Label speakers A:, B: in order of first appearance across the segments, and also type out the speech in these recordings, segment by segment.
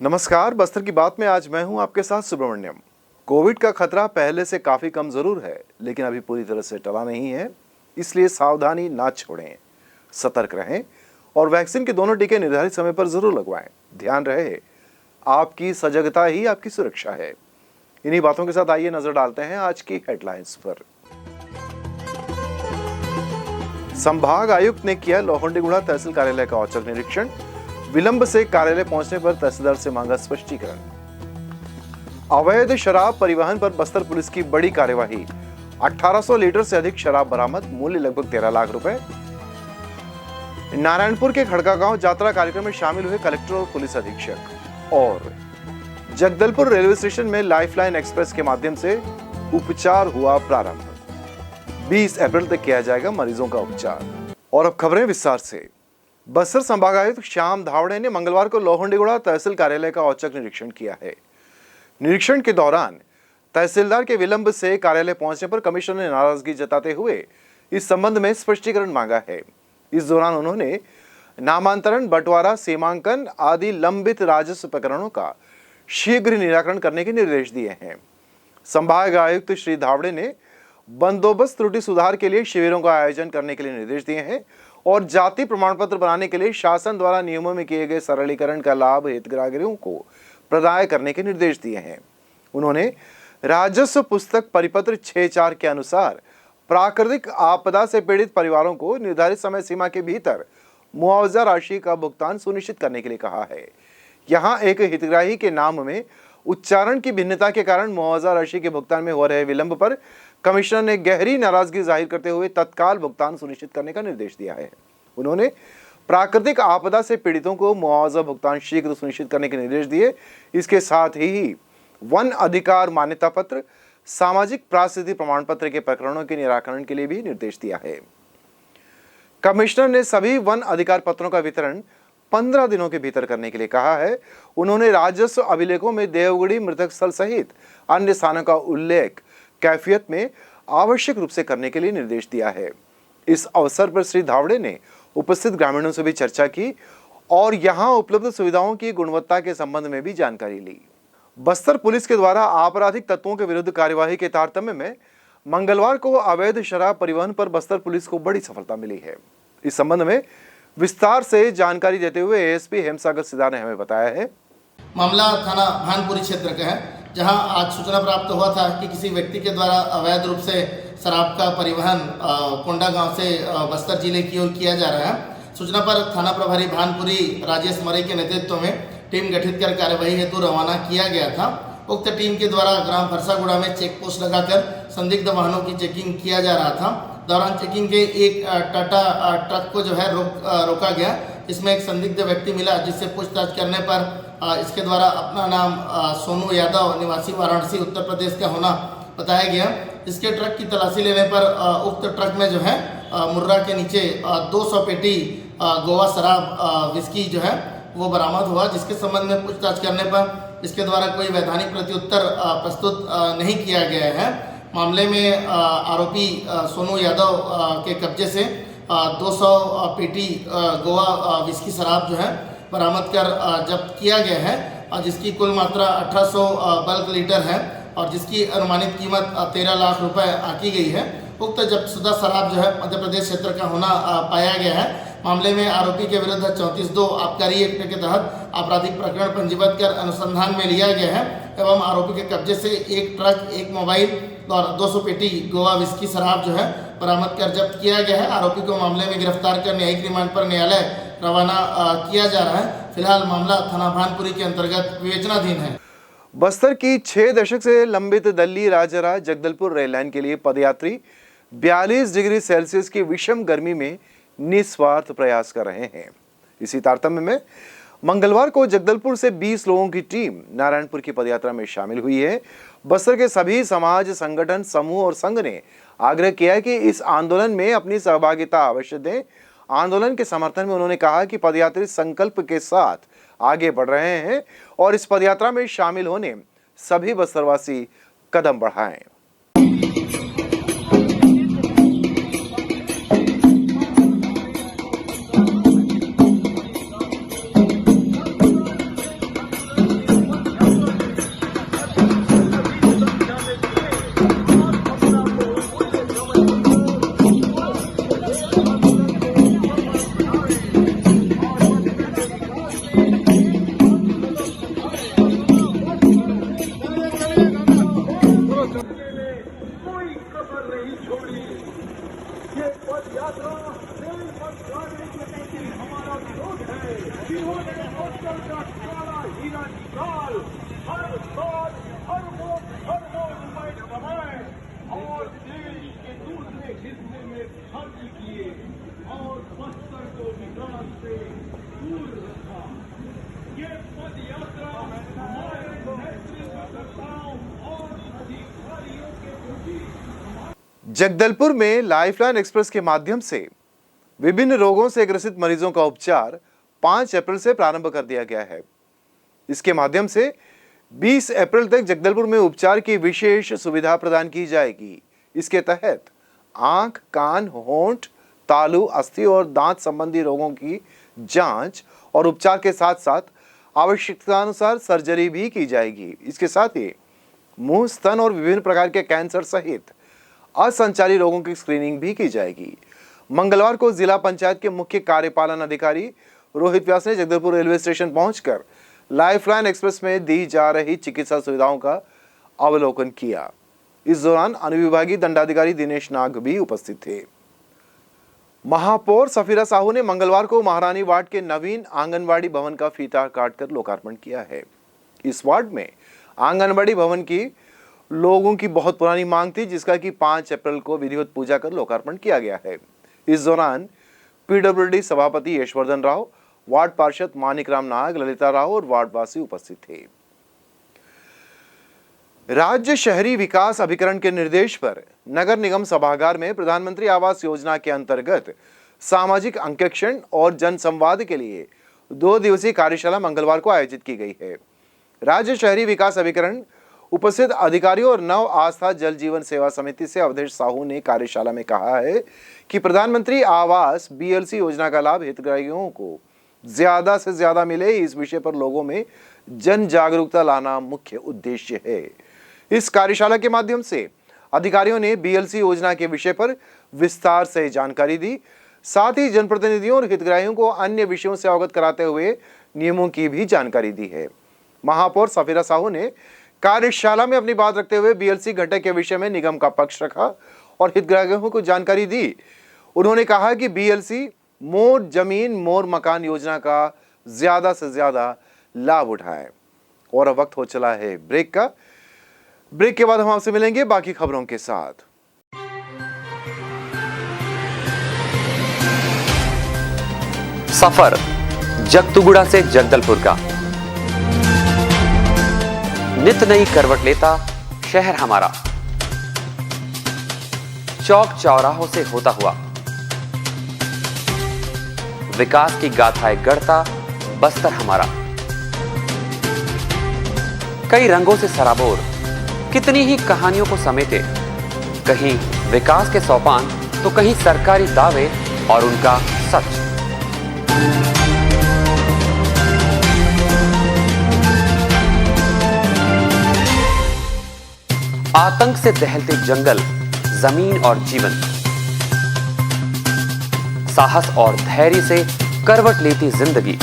A: नमस्कार, बस्तर की बात में आज मैं हूं आपके साथ सुब्रमण्यम। कोविड का खतरा पहले से काफी कम जरूर है, लेकिन अभी पूरी तरह से टला नहीं है। इसलिए सावधानी ना छोड़ें, सतर्क रहें और वैक्सीन के दोनों टीके निर्धारित समय पर जरूर लगवाएं। ध्यान रहे, आपकी सजगता ही आपकी सुरक्षा है। इन्हीं बातों के साथ आइए नजर डालते हैं आज की हेडलाइंस पर। संभाग आयुक्त ने किया लोहंडीगुड़ा तहसील कार्यालय का औचक निरीक्षण। विलंब से कार्यालय पहुंचने पर तहसीलदार से मांगा स्पष्टीकरण। अवैध शराब परिवहन पर बस्तर पुलिस की बड़ी कार्यवाही। 1800 लीटर से अधिक शराब बरामद, मूल्य लगभग 13 लाख रुपए। नारायणपुर के खड़का गांव जात्रा कार्यक्रम में शामिल हुए कलेक्टर और पुलिस अधीक्षक। और जगदलपुर रेलवे स्टेशन में लाइफलाइन एक्सप्रेस के माध्यम से उपचार हुआ प्रारंभ। 20 अप्रैल तक किया जाएगा मरीजों का उपचार। और अब खबरें विस्तार से। बस्तर संभागायुक्त श्याम धावड़े ने मंगलवार को लोहंडीगुड़ा तहसील कार्यालय का औचक निरीक्षण किया है। निरीक्षण के दौरान तहसीलदार के विलंब से कार्यालय पहुंचने पर कमिश्नर ने नाराजगी जताते हुए इस संबंध में स्पष्टीकरण मांगा है। इस दौरान उन्होंने नामांतरण, बंटवारा, सीमांकन आदि लंबित राजस्व प्रकरणों का शीघ्र निराकरण करने के निर्देश दिए हैं। संभाग आयुक्त श्री धावड़े ने बंदोबस्त त्रुटि सुधार के लिए शिविरों का आयोजन करने के लिए निर्देश दिए हैं और जाति प्रमाण पत्र बनाने के लिए शासन द्वारा नियमों में किए गए सरलीकरण का लाभ हितग्राहियों को प्रदान करने के निर्देश दिए हैं। उन्होंने राजस्व पुस्तक परिपत्र 6/4 के अनुसार प्राकृतिक आपदा से पीड़ित परिवारों को निर्धारित समय सीमा के भीतर मुआवजा राशि का भुगतान सुनिश्चित करने के लिए कहा है। यहाँ एक हितग्राही के नाम में उच्चारण की भिन्नता के कारण मुआवजा राशि के भुगतान में हो रहे विलंब पर कमिश्नर ने गहरी नाराजगी जाहिर करते हुए तत्काल भुगतान सुनिश्चित करने का निर्देश दिया है। उन्होंने प्राकृतिक आपदा से पीड़ितों को मुआवजा भुगतान शीघ्र सुनिश्चित करने के निर्देश दिए। इसके साथ ही वन अधिकार मान्यता पत्र, सामाजिक प्रास्थिति प्रमाण पत्र के प्रकरणों के निराकरण के लिए भी निर्देश दिया है। कमिश्नर ने सभी वन अधिकार पत्रों का वितरण 15 दिनों के भीतर करने के लिए कहा है। उन्होंने राजस्व अभिलेखों में देवगढ़ी मृतक स्थल सहित अन्य स्थानों का उल्लेख कैफियत में आवश्यक रूप से करने के लिए निर्देश दिया है। इस अवसर पर श्री धावड़े ने उपस्थित ग्रामीणों से भी चर्चा की और यहां उपलब्ध सुविधाओं की गुणवत्ता के संबंध में भी जानकारी ली। बस्तर पुलिस के द्वारा आपराधिक तत्वों के विरुद्ध कार्यवाही के तारतम्य में मंगलवार को अवैध शराब परिवहन पर बस्तर पुलिस को बड़ी सफलता मिली है। इस संबंध में विस्तार से जानकारी देते हुए एएसपी हेमसागर सिदार ने हमें बताया है।
B: मामला थाना भानपुरी क्षेत्र का है, जहां आज सूचना प्राप्त हुआ था कि किसी व्यक्ति के द्वारा अवैध रूप से शराब का परिवहन कोंडा गांव से बस्तर जिले की ओर किया जा रहा है। सूचना पर थाना प्रभारी भानपुरी राजेश मरे के नेतृत्व में टीम गठित कर कार्यवाही हेतु रवाना किया गया था। उक्त टीम के द्वारा ग्राम फरसागुड़ा में चेक पोस्ट लगाकर संदिग्ध वाहनों की चेकिंग किया जा रहा था। दौरान चेकिंग के एक टाटा ट्रक को जो है रोका गया। इसमें एक संदिग्ध व्यक्ति मिला, जिससे पूछताछ करने पर इसके द्वारा अपना नाम सोनू यादव निवासी वाराणसी उत्तर प्रदेश का होना बताया गया। इसके ट्रक की तलाशी लेने पर उक्त ट्रक में जो है मुर्रा के नीचे 200 पेटी गोवा शराब विस्की जो है वो बरामद हुआ, जिसके संबंध में पूछताछ करने पर इसके द्वारा कोई वैधानिक प्रत्युत्तर प्रस्तुत नहीं किया गया है। मामले में आरोपी सोनू यादव के कब्जे से 200 पेटी गोवा विस्की शराब जो है बरामद कर जब्त किया गया है, जिसकी कुल मात्रा 1800 बल्क लीटर है और जिसकी अनुमानित कीमत 13 लाख रुपए आकी गई है। उक्त जब्तशुदा शराब जो है मध्य प्रदेश क्षेत्र का होना पाया गया है। मामले में आरोपी के विरुद्ध 34(2) आबकारी एक्ट के तहत आपराधिक प्रकरण पंजीबद्ध कर अनुसंधान में लिया गया है एवं आरोपी के कब्जे से एक ट्रक, एक मोबाइल और 200 पेटी गोवा विस्की शराब जो है बरामद कर जब्त किया गया है। आरोपी को मामले में गिरफ्तार कर न्यायिक रिमांड पर न्यायालय रवाना किया जा रहा है। फिलहाल मामला थाना भानपुरी के अंतर्गत विवेचनाधीन है।
A: बस्तर की 6 दशक से लंबित दिल्ली राजरा जगदलपुर रेल लाइन के लिए पदयात्री 42 डिग्री सेल्सियस की विषम गर्मी में निस्वार्थ प्रयास कर रहे हैं। इसी तारतम्य में मंगलवार को जगदलपुर से 20 लोगों की टीम नारायणपुर की पदयात्रा में शामिल हुई है। बस्तर के सभी समाज संगठन, समूह और संघ ने आग्रह किया है कि इस आंदोलन में अपनी सहभागिता अवश्य दें। आंदोलन के समर्थन में उन्होंने कहा कि पदयात्री संकल्प के साथ आगे बढ़ रहे हैं और इस पदयात्रा में शामिल होने सभी बस्तरवासी कदम बढ़ाएं। जगदलपुर में लाइफलाइन एक्सप्रेस के माध्यम से विभिन्न रोगों से ग्रसित मरीजों का उपचार 5 अप्रैल से प्रारंभ कर दिया गया है। इसके माध्यम से 20 अप्रैल तक जगदलपुर में उपचार की विशेष सुविधा प्रदान की जाएगी। इसके तहत आंख, कान, होंठ, तालू, अस्थि और दांत संबंधी रोगों की जांच और उपचार के साथ साथ आवश्यकतानुसार सर्जरी भी की जाएगी। इसके साथ ही मुंह, स्तन और विभिन्न प्रकार के कैंसर सहित असंचारी रोगों की स्क्रीनिंग भी की जाएगी। मंगलवार को जिला पंचायत के मुख्य कार्यपालन अधिकारी रोहित व्यास ने जगदलपुर रेलवे स्टेशन पहुंचकर लाइफलाइन एक्सप्रेस में दी जा रही चिकित्सा सुविधाओं का अवलोकन किया। इस दौरान अनुविभागीय दंडाधिकारी दिनेश नाग भी उपस्थित थे। महापौर सफीरा साहू ने मंगलवार को महारानी वार्ड के नवीन आंगनवाड़ी भवन का फीता काटकर लोकार्पण किया है। इस वार्ड में आंगनवाड़ी भवन की लोगों की बहुत पुरानी मांग थी, जिसका कि 5 अप्रैल को विधिवत पूजा कर लोकार्पण किया गया है। इस दौरान पीडब्ल्यूडी सभापति यशवर्धन राव, वार्ड पार्षद मानिकराम नाग, ललिता राव और वार्डवासी उपस्थित थे। राज्य शहरी विकास अभिकरण के निर्देश पर नगर निगम सभागार में प्रधानमंत्री आवास योजना के अंतर्गत सामाजिक अंकेक्षण और जनसंवाद के लिए 2 दिवसीय कार्यशाला मंगलवार को आयोजित की गई है। राज्य शहरी विकास अभिकरण उपस्थित अधिकारियों और नव आस्था जल जीवन सेवा समिति से अवधेश साहू ने कार्यशाला में कहा है कि प्रधानमंत्री आवास BLC योजना का लाभ हितग्राहियों को ज्यादा से ज्यादा मिले, इस विषय पर लोगों में जन जागरूकता लाना मुख्य उद्देश्य है। इस कार्यशाला के माध्यम से अधिकारियों ने BLC योजना के विषय पर विस्तार से जानकारी दी। साथ ही जनप्रतिनिधियों और हितग्राहियों को अन्य विषयों से अवगत कराते हुए नियमों की भी जानकारी दी है। महापौर सफीरा साहू ने कार्यशाला में अपनी बात रखते हुए BLC घटक के विषय में निगम का पक्ष रखा और हितग्राहियों को जानकारी दी। उन्होंने कहा कि BLC मोर जमीन मोर मकान योजना का ज्यादा से ज्यादा लाभ उठाएं। और अब वक्त हो चला है ब्रेक का। ब्रेक के बाद हम आपसे मिलेंगे बाकी खबरों के साथ।
C: सफर जगतुगुड़ा से जगदलपुर का नित नई करवट लेता शहर हमारा, चौक चौराहों से होता हुआ विकास की गाथाएं गढ़ता बस्तर हमारा। कई रंगों से सराबोर कितनी ही कहानियों को समेटे, कहीं विकास के सोपान तो कहीं सरकारी दावे और उनका सच। आतंक से दहलते जंगल, जमीन और जीवन, साहस और धैर्य से करवट लेती जिंदगी,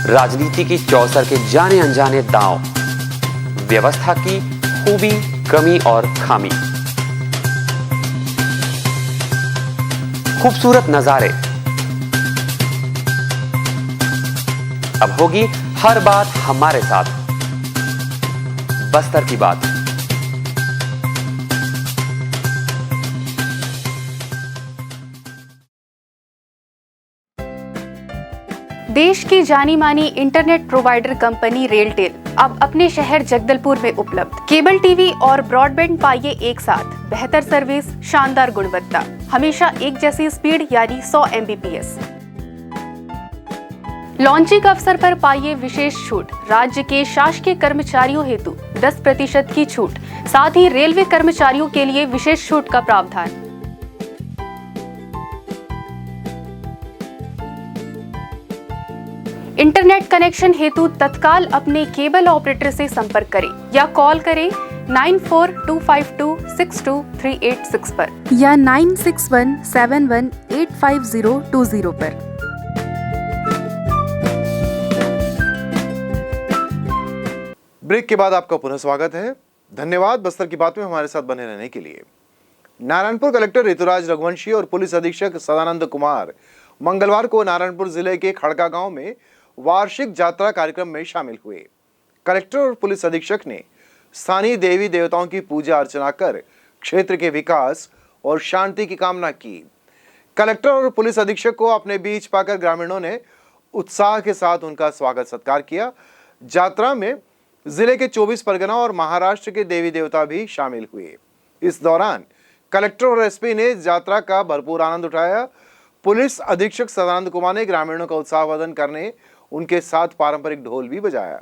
C: राजनीति की चौसर के जाने अनजाने दांव, व्यवस्था की खूबी, कमी और खामी, खूबसूरत नजारे। अब होगी हर बात हमारे साथ, बस्तर की बात।
D: देश की जानी मानी इंटरनेट प्रोवाइडर कंपनी रेलटेल अब अपने शहर जगदलपुर में उपलब्ध। केबल टीवी और ब्रॉडबैंड पाइए एक साथ, बेहतर सर्विस, शानदार गुणवत्ता, हमेशा एक जैसी स्पीड यानी 100 Mbps। लॉन्चिंग अवसर पर पाइए विशेष छूट, राज्य के शासकीय कर्मचारियों हेतु 10% की छूट, साथ ही रेलवे कर्मचारियों के लिए विशेष छूट का प्रावधान। इंटरनेट कनेक्शन हेतु तत्काल अपने केबल ऑपरेटर से संपर्क करें या कॉल करें 9425262386 पर या 9617185020 पर।
A: ब्रेक के बाद आपका पुनः स्वागत है। धन्यवाद बस्तर की बात में हमारे साथ बने रहने के लिए। नारायणपुर कलेक्टर ऋतुराज रघुवंशी और पुलिस अधीक्षक सदानंद कुमार मंगलवार को नारायणपुर जिले के खड़का गांव में वार्षिक यात्रा कार्यक्रम में शामिल हुए। कलेक्टर और पुलिस अधीक्षक ने स्थानीय देवी देवताओं की पूजा अर्चना कर क्षेत्र के विकास और शांति की कामना की। कलेक्टर और पुलिस अधीक्षक को अपने बीच पाकर ग्रामीणों ने उत्साह के साथ उनका स्वागत सत्कार किया। यात्रा में जिले के 24 परगना और महाराष्ट्र के देवी देवता भी शामिल हुए। इस दौरान कलेक्टर और एसपी ने इस यात्रा का भरपूर आनंद उठाया। पुलिस अधीक्षक सदानंद कुमार ने ग्रामीणों का उत्साहवर्धन करने उनके साथ पारंपरिक ढोल भी बजाया।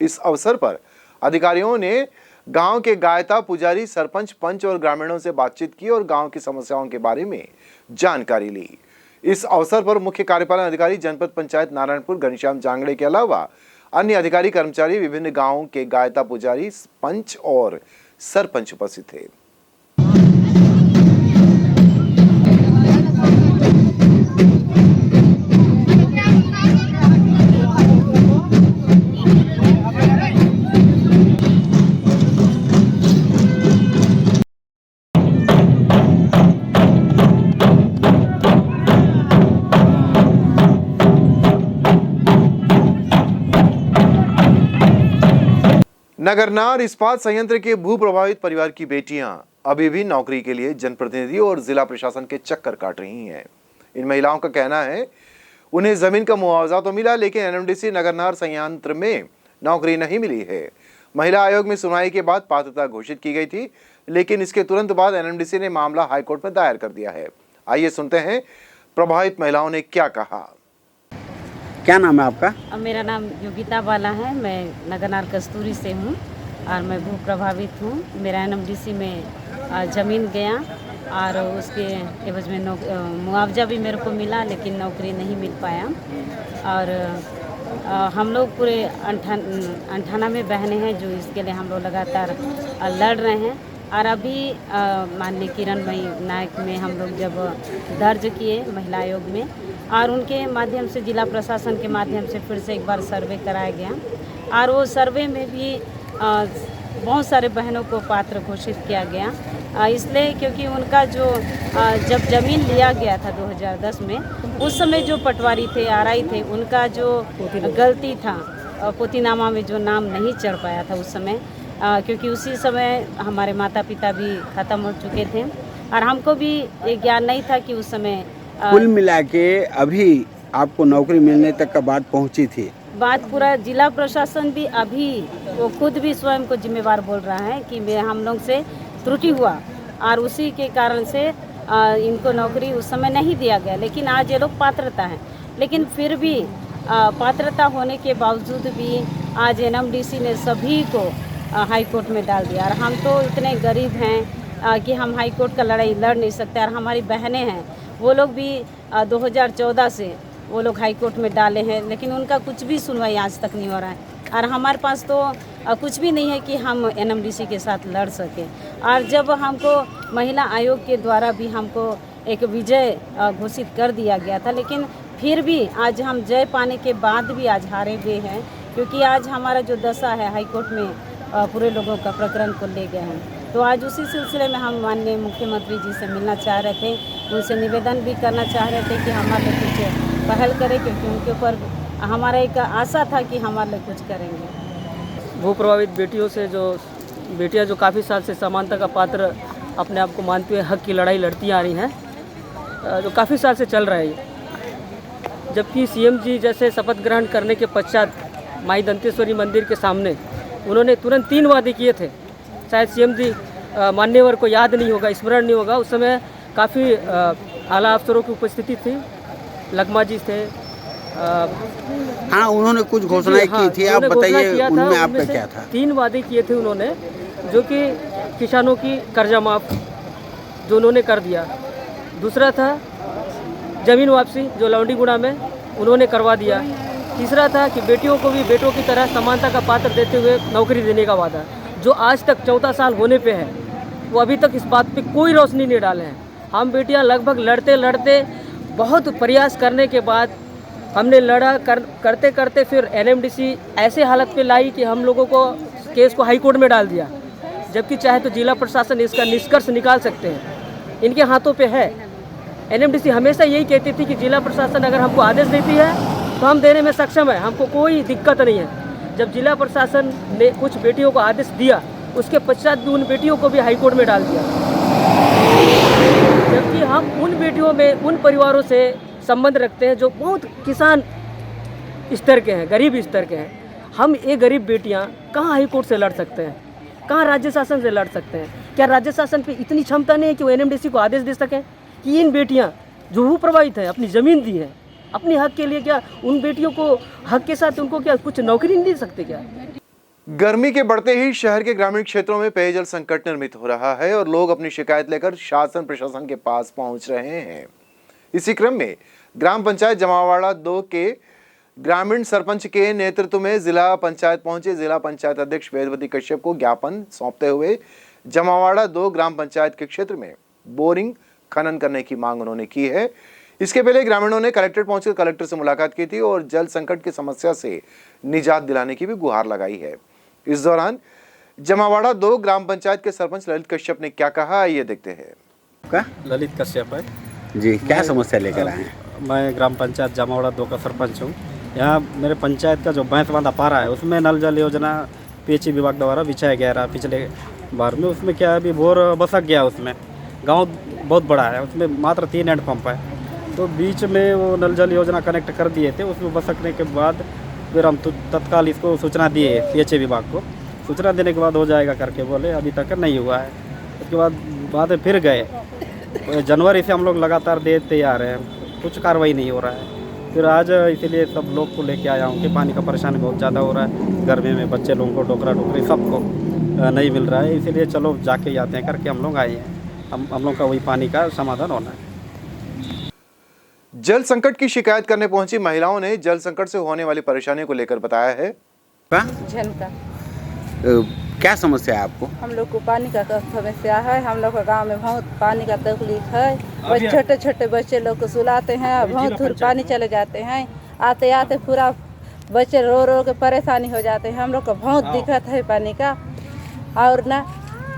A: इस अवसर पर अधिकारियों ने गांव के गायता, पुजारी, सरपंच, पंच और ग्रामीणों से बातचीत की और गांव की समस्याओं के बारे में जानकारी ली। इस अवसर पर मुख्य कार्यपालन अधिकारी जनपद पंचायत नारायणपुर घनश्याम जांगड़े के अलावा अन्य अधिकारी, कर्मचारी, विभिन्न गांवों के गायता, पुजारी, पंच और सरपंच उपस्थित थे। नगरनार इस्पात संयंत्र के भू प्रभावित परिवार की बेटियां अभी भी नौकरी के लिए जनप्रतिनिधि और जिला प्रशासन के चक्कर काट रही हैं। इन महिलाओं का कहना है उन्हें जमीन का मुआवजा तो मिला, लेकिन एनएमडीसी नगरनार संयंत्र में नौकरी नहीं मिली है। महिला आयोग में सुनवाई के बाद पात्रता घोषित की गई थी, लेकिन इसके तुरंत बाद एनएमडीसी ने मामला हाईकोर्ट में दायर कर दिया है। आइए सुनते हैं प्रभावित महिलाओं ने क्या कहा।
E: क्या नाम है आपका?
F: मेरा नाम योगिता बाला है। मैं नगरनार कस्तूरी से हूँ और मैं भू प्रभावित हूँ। मेरा एनएमडीसी में ज़मीन गया और उसके एवज में मुआवजा भी मेरे को मिला, लेकिन नौकरी नहीं मिल पाया। और हम लोग पूरे 98 बहनें हैं जो इसके लिए हम लोग लगातार लड़ रहे हैं। और अभी माननीय किरणमयी नायक में हम लोग जब दर्ज किए महिला आयोग में, और उनके माध्यम से जिला प्रशासन के माध्यम से फिर से एक बार सर्वे कराया गया और वो सर्वे में भी बहुत सारे बहनों को पात्र घोषित किया गया। इसलिए क्योंकि उनका जो जब ज़मीन लिया गया था 2010 में, उस समय जो पटवारी थे, आरआई थे, उनका जो गलती था, पोतीनामा में जो नाम नहीं चढ़ पाया था उस समय, क्योंकि उसी समय हमारे माता पिता भी ख़त्म हो चुके थे और हमको भी ये ज्ञान नहीं था कि उस समय
E: कुल मिला के अभी आपको नौकरी मिलने तक का बात पहुंची थी।
F: बात पूरा जिला प्रशासन भी अभी वो खुद भी स्वयं को जिम्मेवार बोल रहा है कि हम लोग से त्रुटि हुआ और उसी के कारण से इनको नौकरी उस समय नहीं दिया गया। लेकिन आज ये लोग पात्रता हैं, लेकिन फिर भी पात्रता होने के बावजूद भी आज एनएमडीसी ने सभी को हाई कोर्ट में डाल दिया। और हम तो इतने गरीब हैं कि हम हाई कोर्ट का लड़ाई लड़ नहीं सकते। और हमारी बहनें हैं, वो लोग भी 2014 से वो लोग हाई कोर्ट में डाले हैं, लेकिन उनका कुछ भी सुनवाई आज तक नहीं हो रहा है। और हमारे पास तो कुछ भी नहीं है कि हम एनएमडीसी के साथ लड़ सकें। और जब हमको महिला आयोग के द्वारा भी हमको एक विजय घोषित कर दिया गया था, लेकिन फिर भी आज हम जय पाने के बाद भी आज हारे हुए हैं, क्योंकि आज हमारा जो दशा है हाई कोर्ट में पूरे लोगों का प्रकरण को ले गए हैं। तो आज उसी सिलसिले में हम माननीय मुख्यमंत्री जी से मिलना चाह रहे थे, उनसे निवेदन भी करना चाह रहे थे कि हमारे लिए कुछ पहल करें, क्योंकि उनके ऊपर हमारा एक आशा था कि हमारे लिए कुछ करेंगे।
G: भू प्रभावित बेटियां जो काफ़ी साल से समानता का पात्र अपने आप को मानते हुए हक की लड़ाई लड़ती आ रही हैं, जो काफ़ी साल से चल रहा है। जबकि सीएम जी जैसे शपथ ग्रहण करने के पश्चात माई दंतेश्वरी मंदिर के सामने उन्होंने तुरंत 3 वादे किए थे। शायद सीएम जी मान्यवर को याद नहीं होगा, स्मरण नहीं होगा, उस समय काफ़ी आला अफसरों की उपस्थिति थी, लगमा जी थे।
E: हाँ, उन्होंने कुछ घोषणाएं की थी, आप बताइए उनमें आपका क्या था?
G: 3 वादे किए थे उन्होंने, जो कि किसानों की कर्जा माफ जो उन्होंने कर दिया। दूसरा था ज़मीन वापसी जो लौंडीगुड़ा में उन्होंने करवा दिया। तीसरा था कि बेटियों को भी बेटों की तरह समानता का पात्र देते हुए नौकरी देने का वादा, जो आज तक 14 साल होने पे है, वो अभी तक इस बात पे कोई रोशनी नहीं डाले हैं। हम बेटियां लगभग लड़ते लड़ते बहुत प्रयास करने के बाद हमने लड़ा करते करते फिर एनएमडीसी ऐसे हालत पे लाई कि हम लोगों को केस को हाई कोर्ट में डाल दिया। जबकि चाहे तो जिला प्रशासन इसका निष्कर्ष निकाल सकते हैं, इनके हाथों पे है। एनएमडीसी हमेशा यही कहती थी कि जिला प्रशासन अगर हमको आदेश देती है तो हम देने में सक्षम है, हमको कोई दिक्कत नहीं है। जब जिला प्रशासन ने कुछ बेटियों को आदेश दिया, उसके पश्चात भी उन बेटियों को भी हाईकोर्ट में डाल दिया। जबकि हम उन बेटियों में उन परिवारों से संबंध रखते हैं जो बहुत किसान स्तर के हैं, गरीब स्तर के हैं। हम ये गरीब बेटियां कहाँ हाईकोर्ट से लड़ सकते हैं, कहाँ राज्य शासन से लड़ सकते हैं? क्या राज्य शासन पे इतनी क्षमता नहीं है कि वो एनएमडीसी को आदेश दे सके कि इन बेटियां जो वो प्रभावित है, अपनी ज़मीन दी है अपने हक के लिए, क्या उन बेटियों को हक के साथ उनको क्या कुछ नौकरी नहीं दे सकते क्या?
A: गर्मी के बढ़ते ही शहर के ग्रामीण क्षेत्रों में पेयजल संकट निर्मित हो रहा है और लोग अपनी शिकायत लेकर शासन प्रशासन के पास पहुंच रहे हैं। इसी क्रम में ग्राम पंचायत जमावाड़ा 2 के ग्रामीण सरपंच के नेतृत्व में जिला पंचायत पहुंचे जिला पंचायत अध्यक्ष वेदवती कश्यप को ज्ञापन सौंपते हुए जमावाड़ा 2 ग्राम पंचायत के क्षेत्र में बोरिंग खनन करने की मांग उन्होंने की है। इसके पहले ग्रामीणों ने कलेक्ट्रेट पहुंचकर कलेक्टर से मुलाकात की थी और जल संकट की समस्या से निजात दिलाने की भी गुहार लगाई है। इस दौरान जमावाड़ा 2 ग्राम पंचायत के सरपंच ललित कश्यप ने क्या कहा, ये देखते हैं।
E: क्या
H: ललित कश्यप है
E: जी, क्या समस्या लेकर आए हैं?
H: मैं ग्राम पंचायत जमावाड़ा 2 का सरपंच हूँ। यहाँ मेरे पंचायत का जो भैंस बांधा पारा है उसमें नल जल योजना पीएचई विभाग द्वारा बिछाया गया रहा पिछले बार में। उसमें क्या है, अभी बोर बसक गया, उसमें गांव बहुत बड़ा है, उसमें मात्र 3 हैंडपम्प है। तो बीच में वो नल जल योजना कनेक्ट कर दिए थे। उसमें बसकने के बाद फिर हम तत्काल इसको सूचना दिए पीएचई विभाग को। सूचना देने के बाद हो जाएगा करके बोले, अभी तक नहीं हुआ है। उसके बाद फिर गए, जनवरी से हम लोग लगातार देते आ रहे हैं, कुछ कार्रवाई नहीं हो रहा है। फिर आज इसीलिए सब लोग को लेके आया हूँ कि पानी का परेशानी बहुत ज़्यादा हो रहा है। गर्मी में बच्चे लोगों को डोकरा डोकरी सबको नहीं मिल रहा है, इसीलिए चलो जाके आते हैं करके हम लोग आए हैं। हम लोग का वही पानी का समाधान होना है।
A: जल संकट की शिकायत करने पहुंची महिलाओं ने जल संकट से होने वाली परेशानियों को लेकर बताया है।
I: झनका
E: क्या समस्या है आपको?
I: हम लोग को पानी का समस्या है। हम लोग का गांव में बहुत पानी का तकलीफ है। छोटे छोटे बच्चे लोग को सुलाते हैं, बहुत दूर पानी चले जाते हैं। आते आते पूरा बच्चे रो रो के परेशानी हो जाते हैं। हम लोग को बहुत दिक्कत है पानी का। और ना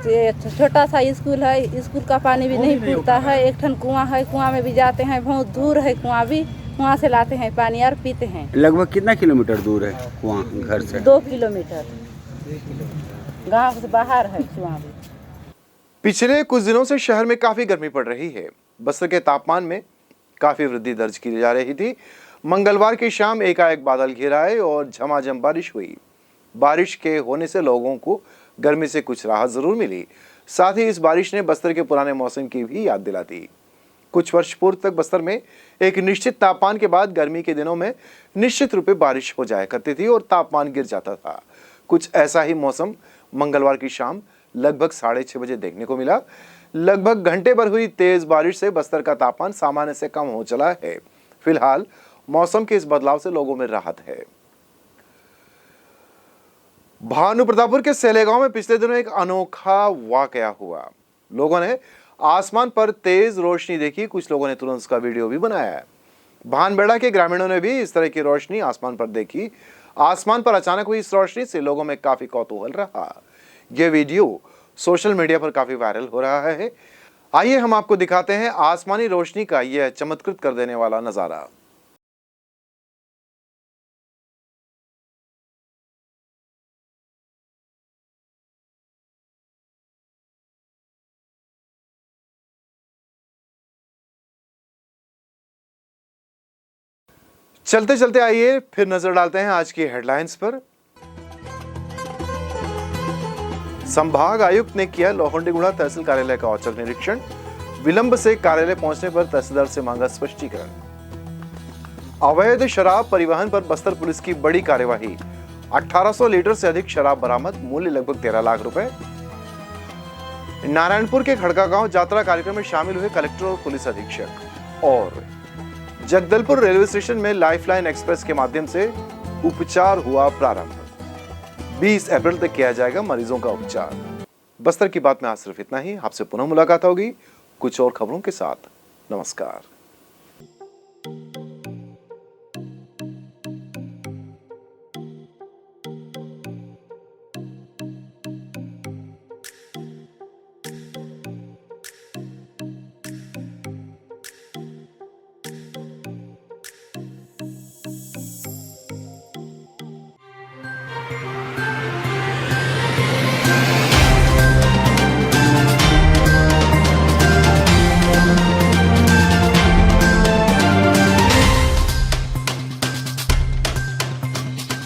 I: छोटा सा स्कूल है, स्कूल का पानी भी नहीं पूरता है। एक ठन कुआं है, कुआं में भी जाते हैं, बहुत दूर है कुआं भी, कुआं से लाते हैं पानी और पीते हैं।
E: लगभग कितना किलोमीटर दूर है कुआं घर से?
I: 2 किलोमीटर गांव से बाहर है कुआं भी।
A: पिछले कुछ दिनों से शहर में काफी गर्मी पड़ रही है। बस्तर के तापमान में काफी वृद्धि दर्ज की जा रही थी। मंगलवार की शाम एकाएक बादल घिर आए और झमाझम बारिश हुई। बारिश के होने से लोगों को गर्मी से कुछ राहत जरूर मिली। साथ ही इस बारिश ने बस्तर के पुराने मौसम की भी याद दिला दी। कुछ वर्ष पूर्व तक बस्तर में एक निश्चित तापमान के बाद गर्मी के दिनों में निश्चित रूप से बारिश हो जाया करती थी और तापमान गिर जाता था। कुछ ऐसा ही मौसम मंगलवार की शाम लगभग 6:30 बजे देखने को मिला। लगभग घंटे भर हुई तेज बारिश से बस्तर का तापमान सामान्य से कम हो चला है। फिलहाल मौसम के इस बदलाव से लोगों में राहत है। भानु प्रतापपुर के सेलेगांव में पिछले दिनों एक अनोखा वाकया हुआ। लोगों ने आसमान पर तेज रोशनी देखी। कुछ लोगों ने तुरंत उसका वीडियो भी बनाया है। भानबेड़ा के ग्रामीणों ने भी इस तरह की रोशनी आसमान पर देखी। आसमान पर अचानक हुई इस रोशनी से लोगों में काफी कौतूहल रहा। यह वीडियो सोशल मीडिया पर काफी वायरल हो रहा है। आइए हम आपको दिखाते हैं आसमानी रोशनी का यह चमत्कृत कर देने वाला नजारा। चलते चलते आइए फिर नजर डालते हैं आज की हेडलाइंस पर। संभाग आयुक्त ने किया लोहंडीगुड़ा तहसील कार्यालय का औचक निरीक्षण। विलंब से कार्यालय पहुंचने पर तहसीलदार से मांगा स्पष्टीकरण। अवैध शराब परिवहन पर बस्तर पुलिस की बड़ी कार्यवाही। 1800 लीटर से अधिक शराब बरामद, मूल्य लगभग 13 लाख रुपए। नारायणपुर के खड़का गांव यात्रा कार्यक्रम में शामिल हुए कलेक्टर और पुलिस अधीक्षक। और जगदलपुर रेलवे स्टेशन में लाइफलाइन एक्सप्रेस के माध्यम से उपचार हुआ प्रारंभ। 20 अप्रैल तक किया जाएगा मरीजों का उपचार। बस्तर की बात में आज सिर्फ इतना ही। आपसे पुनः मुलाकात होगी कुछ और खबरों के साथ। नमस्कार।